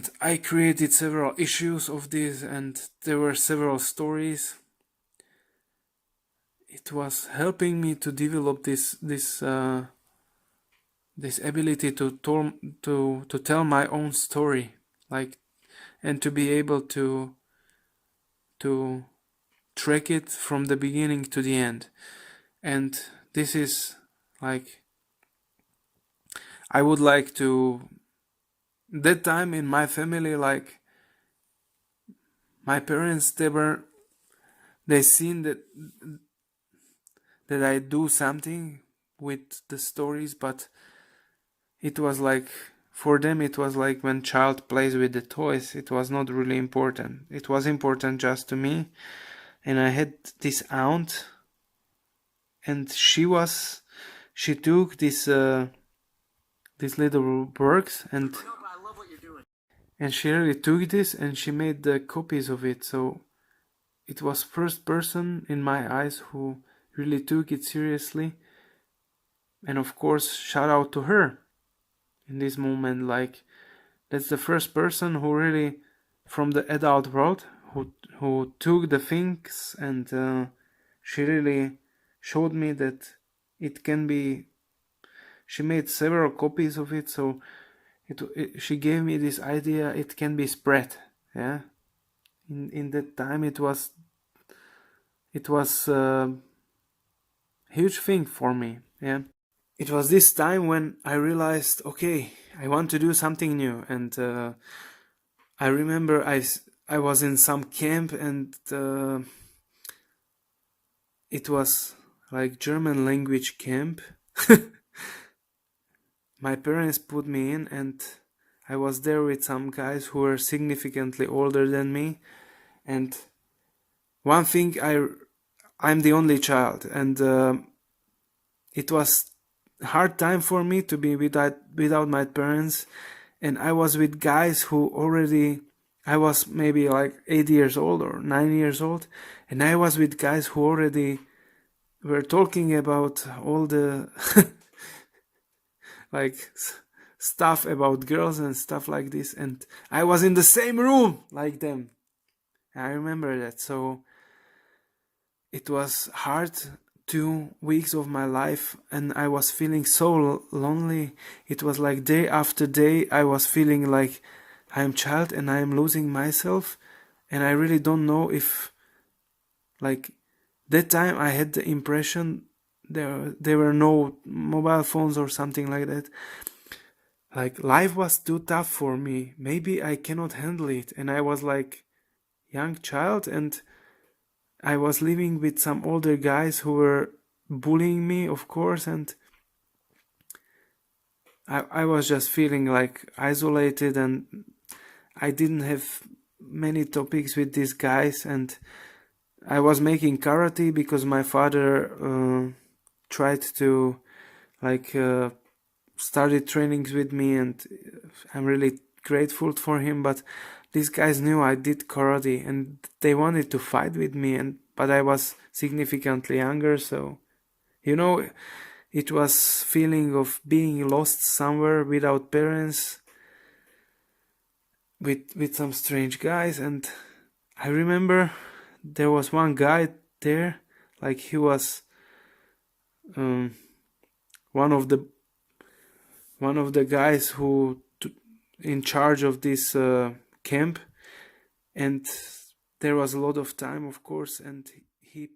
and I created several issues of this, and there were several stories. It was helping me to develop this ability to tell my own story, like, and to be able to track it from the beginning to the end. And this is like, I would like to, that time in my family, like, my parents, they seen that I do something with the stories, but it was like, for them it was like when child plays with the toys, it was not really important. It was important just to me. And I had this aunt, and she took this little works, and she really took this and she made the copies of it. So it was first person in my eyes who really took it seriously. And of course, shout out to her in this moment. Like, that's the first person who really, from the adult world, who took the things, and she really showed me that it can be. She made several copies of it, so she gave me this idea. It can be spread. Yeah, in that time it was a huge thing for me. Yeah, it was this time when I realized, okay, I want to do something new. And I remember I was in some camp, and it was like German language camp. My parents put me in, and I was there with some guys who were significantly older than me. And one thing, I'm the only child, and it was a hard time for me to be without my parents. And I was with guys who already, I was maybe like 8 years old or 9 years old, and I was with guys who already were talking about all the like stuff about girls and stuff like this, and I was in the same room like them. I remember that. So it was hard 2 weeks of my life, and I was feeling so lonely. It was like day after day I was feeling like I am child and I am losing myself. And I really don't know if, like, that time I had the impression there were no mobile phones or something like that. Like, life was too tough for me. Maybe I cannot handle it. And I was like young child, and I was living with some older guys who were bullying me, of course, and I was just feeling like isolated, and I didn't have many topics with these guys. And I was making karate because my father tried to, like, started trainings with me, and I'm really grateful for him. But these guys knew I did karate, and they wanted to fight with me, but I was significantly younger, so it was feeling of being lost somewhere without parents, with some strange guys. And I remember there was one guy there, like, he was one of the guys who in charge of this camp, and there was a lot of time, of course, and he